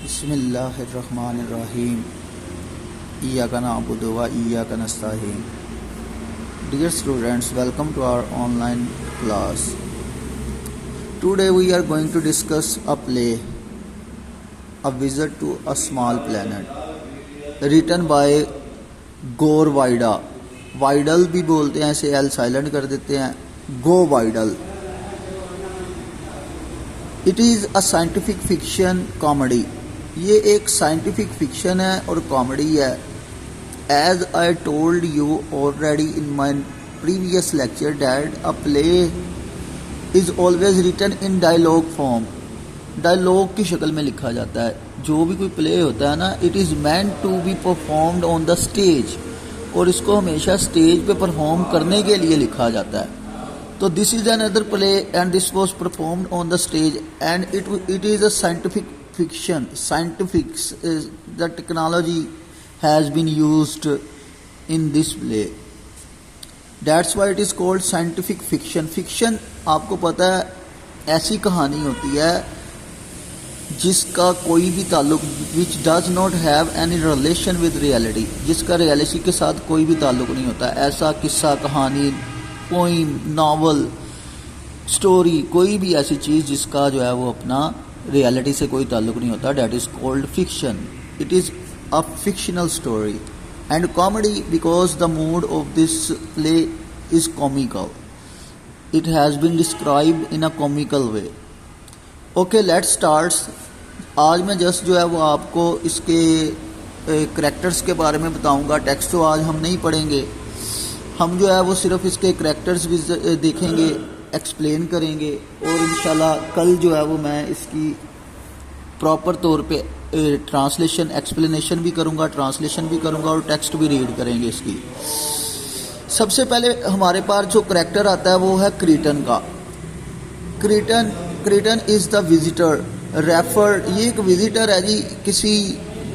बिस्मिल्लाहिर्रहमानिर्रहीम इय्याका नअबुदु व इय्याका नस्तईन। Dear students, welcome to our online class. Today we are going to discuss a play, A Visit to a Small Planet, written by Gore Vidal. Vidal भी बोलते हैं, ऐसे L silent कर देते हैं, Gore Vidal. It is a scientific fiction comedy. ये एक scientific fiction है और कॉमेडी है। As I told you already in my previous lecture that a play is always written in dialogue form. Dialogue की शक्ल में लिखा जाता है। जो भी कोई प्ले होता है ना, it is meant to be performed on the stage, और इसको हमेशा स्टेज पे परफॉर्म करने के लिए लिखा जाता है। तो this is another play and this was performed on the stage and it is a scientific fiction. Scientific the technology has been used in this play. That's why it is called scientific fiction. Fiction आपको पता है ऐसी कहानी होती है जिसका कोई भी ताल्लुक which does not have any relation with reality, जिसका रियलिटी के साथ कोई भी ताल्लुक नहीं होता। ऐसा किस्सा, कहानी, पोइम, नावल, स्टोरी, कोई भी ऐसी चीज़ जिसका जो है वो अपना रियलिटी से कोई ताल्लुक नहीं होता, that is called fiction. It is a fictional story and comedy because the mood of this play is comical. It has been described in a comical way. Okay, let's start. आज मैं just जो है वो आपको इसके characters के बारे में बताऊंगा। टेक्स्ट तो आज हम नहीं पढ़ेंगे, हम जो है वो सिर्फ इसके करैक्टर्स भी देखेंगे, एक्सप्लेन करेंगे, और इंशाल्लाह कल जो है वो मैं इसकी प्रॉपर तौर पे ट्रांसलेशन, एक्सप्लेनेशन भी करूँगा, ट्रांसलेशन भी करूँगा और टेक्स्ट भी रीड करेंगे इसकी। सबसे पहले हमारे पास जो करैक्टर आता है वो है क्रीटन का। क्रीटन इज़ द विजिटर रेफर्ड। ये एक विजिटर है जी, किसी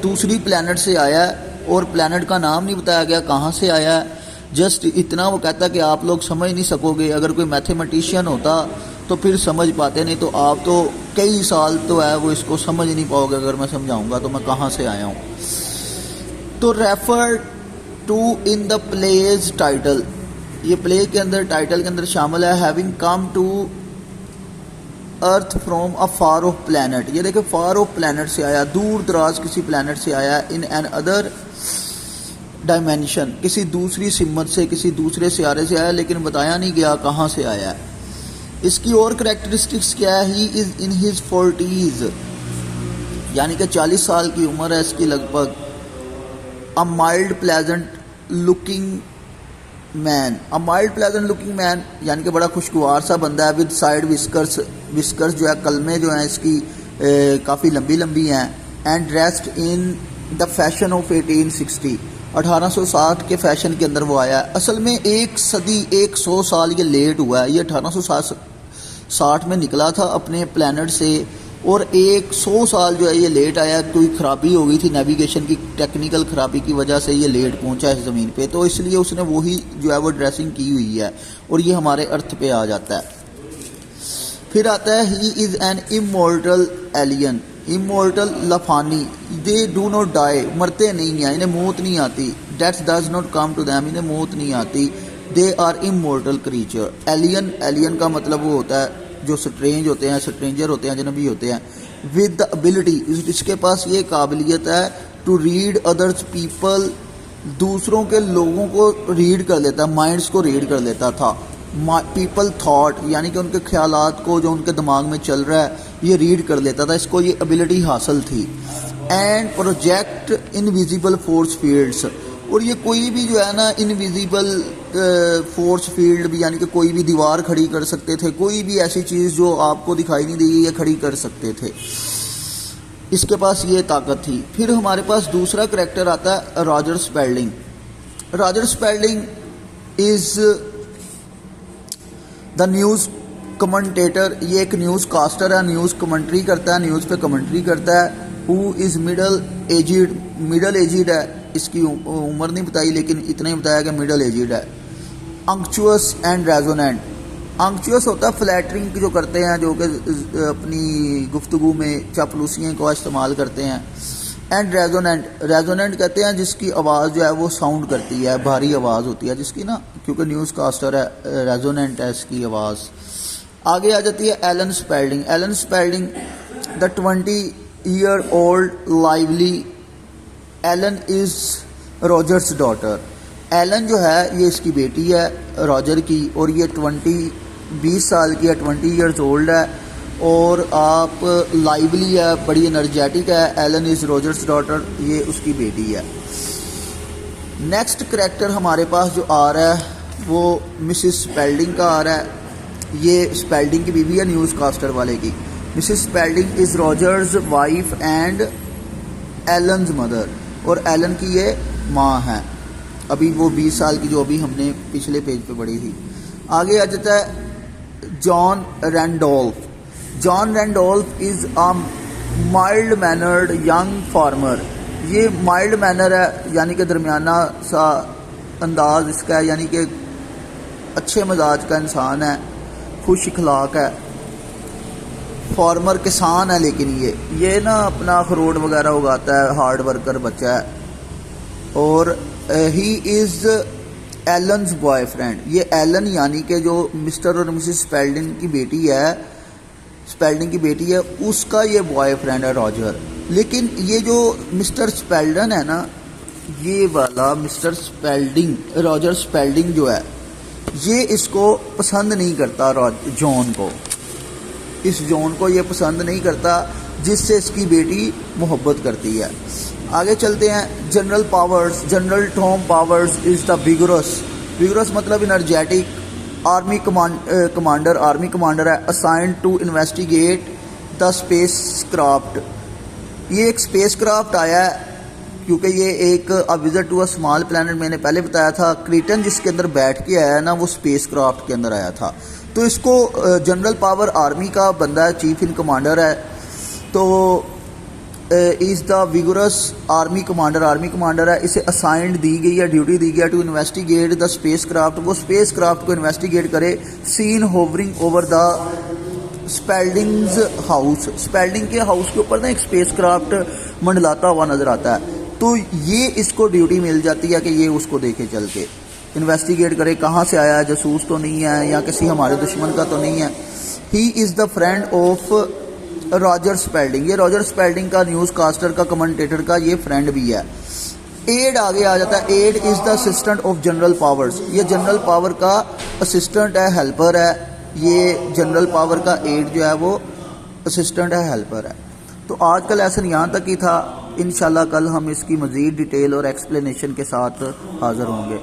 दूसरी प्लैनेट से आया है और प्लैनेट का नाम नहीं बताया गया कहाँ से आया है। जस्ट इतना वो कहता कि आप लोग समझ नहीं सकोगे। अगर कोई मैथमेटिशियन होता तो फिर समझ पाते, नहीं तो आप तो कई साल तो है वो इसको समझ नहीं पाओगे अगर मैं समझाऊंगा तो मैं कहाँ से आया हूँ। तो refer to in the play's title, ये प्ले के अंदर टाइटल के अंदर शामिल है। Having come to earth from a far off planet. ये देखिए, फार ऑफ प्लैनेट से आया, दूर दराज किसी प्लैनेट से आया। इन एन अदर डायमेंशन, किसी दूसरी सिमत से, किसी दूसरे सियारे से आया, लेकिन बताया नहीं गया कहाँ से आया है। इसकी और करैक्टरिस्टिक्स क्या है? He is in his 40s, यानी कि 40 साल की उम्र है इसकी लगभग। A mild pleasant looking man. A mild pleasant looking man यानी कि बड़ा खुशगवार सा बंदा है। विद साइड विस्कर्स, विस्कर्स जो है, कलमे जो हैं इसकी काफ़ी लंबी लंबी हैं। And dressed in the fashion of 1860, 1860 के फैशन के अंदर वो आया है। असल में 100 साल ये लेट हुआ है। ये 1860 में निकला था अपने प्लैनेट से, और 100 साल जो है ये लेट आया। कोई ख़राबी हो गई थी नेविगेशन की, टेक्निकल ख़राबी की वजह से ये लेट पहुंचा है ज़मीन पे, तो इसलिए उसने वही जो है वो ड्रेसिंग की हुई है और ये हमारे अर्थ पे आ जाता है। फिर आता है he is an immortal alien. Immortal लफानी, दे डू नॉट डाई, मरते नहीं हैं, इन्हें मौत नहीं आती। Death does not come to them, इन्हें मौत नहीं आती। They are immortal creature. Alien, alien का मतलब वो होता है जो स्ट्रेंज होते हैं, स्ट्रेंजर होते हैं, अजनबी होते हैं। विद द एबिलिटी, इसके पास ये काबिलियत है टू रीड अदर्स पीपल, दूसरों के लोगों को रीड कर लेता, माइंड्स को रीड कर लेता था। पीपल थॉट यानी कि उनके ख्यालात को, जो उनके दिमाग में चल रहा है, ये रीड कर लेता था, इसको ये एबिलिटी हासिल थी। And project invisible force fields, और ये कोई भी जो है ना इनविजिबल फोर्स फील्ड भी, यानी कि कोई भी दीवार खड़ी कर सकते थे, कोई भी ऐसी चीज़ जो आपको दिखाई नहीं देगी ये खड़ी कर सकते थे। इसके पास ये ताकत थी। फिर हमारे पास दूसरा करैक्टर आता है Roger Spalding. Roger Spalding is the news commentator. ये एक न्यूज़ कास्टर है, न्यूज़ कमेंट्री करता है, न्यूज़ पे कमेंट्री करता है। Who is middle edged, middle edged है, इसकी उम्र नहीं बताई लेकिन इतना ही बताया कि मिडल एजिड है। Unctuous and resonant. अंक्चुअस होता है फ्लैटरिंग जो करते हैं, जो कि अपनी गुफ्तगू में चापलूसियों का इस्तेमाल करते हैं। एंड रेजोनेंट, रेजोनेंट कहते हैं जिसकी आवाज़ जो है वो साउंड करती है, भारी आवाज़ होती है जिसकी ना, क्योंकि न्यूज़ कास्टर है, रेजोनेंट है इसकी आवाज़। आगे आ जाती है Ellen Spelding. Ellen Spelding the 20-year-old lively Ellen is Roger's daughter. Ellen जो है ये इसकी बेटी है रॉजर की, और ये 20 साल की है, 20 years old है, और आप लाइवली है, बड़ी एनर्जेटिक है। एलन इज़ रॉजर्स डॉटर, ये उसकी बेटी है। नेक्स्ट करैक्टर हमारे पास जो आ रहा है वो मिसिस स्पेल्डिंग का आ रहा है। ये स्पेल्डिंग की बीवी है न्यूज़ कास्टर वाले की। Mrs Spalding is Rogers wife and Allen's mother, और एलन की ये माँ है। अभी वो 20 साल की जो अभी हमने पिछले पेज पे पढ़ी थी। आगे आ जाता है John Randolph. John Randolph is a mild mannered young farmer. ये माइल्ड मैनर है, यानी कि दरमियाना सा अंदाज इसका है, यानी कि अच्छे मिजाज का इंसान है, खुश इखलाक है। फार्मर किसान है, लेकिन ये ना अपना अखरोट वगैरह उगाता है, हार्ड वर्कर बच्चा है। और ही इज़ एलन्स बॉयफ्रेंड। ये एलन यानी कि जो मिस्टर और मिसेस स्पेल्डिंग की बेटी है, स्पेल्डिंग की बेटी है, उसका ये बॉयफ्रेंड है रॉजर। लेकिन ये जो मिस्टर स्पेल्डन है ना, ये वाला मिस्टर स्पेल्डिंग, रॉजर स्पेल्डिंग जो है, ये इसको पसंद नहीं करता, जॉन को, इस जॉन को ये पसंद नहीं करता जिससे इसकी बेटी मोहब्बत करती है। आगे चलते हैं। General powers, general Tom powers is the vigorous. Vigorous मतलब energetic army commander, army commander है। Assigned to investigate the space craft. ये एक स्पेस क्राफ्ट आया है क्योंकि ये एक visit to a small planet, मैंने पहले बताया था, क्रीटन जिसके अंदर बैठ के आया ना, वो स्पेस क्राफ्ट के अंदर आया था। तो इसको जनरल पावर आर्मी का बंदा है, चीफ इन कमांडर है। तो is the vigorous army commander है। इसे असाइंड दी गई है, ड्यूटी दी गई है to investigate the space craft. वो स्पेस क्राफ्ट को इन्वेस्टिगेट करे। Seen hovering over the Speldings house. Spelding के हाउस के ऊपर ना एक स्पेस क्राफ्ट मंडलाता हुआ नजर आता है। तो ये इसको ड्यूटी मिल जाती है कि ये उसको देखे चल के इन्वेस्टिगेट करे, कहाँ से आया है, जासूस तो नहीं है या किसी हमारे दुश्मन का तो नहीं है। He is the friend of Roger Spalding. ये रॉजर स्पेल्डिंग का, न्यूज़ कास्टर का, कमेंटेटर का ये फ्रेंड भी है। एड आगे आ जाता है। Aide is the assistant of General Powers. ये जनरल पावर का असिस्टेंट है, हेल्पर है। ये जनरल पावर का एड जो है वो असिस्टेंट है, हेल्पर है। तो आज का लेसन यहाँ तक ही था। इंशाल्लाह कल हम इसकी मज़ीद डिटेल और एक्सप्लेनेशन के साथ हाज़िर होंगे।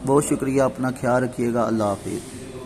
बहुत शुक्रिया, अपना ख्याल रखिएगा। अल्लाह हाफिज़।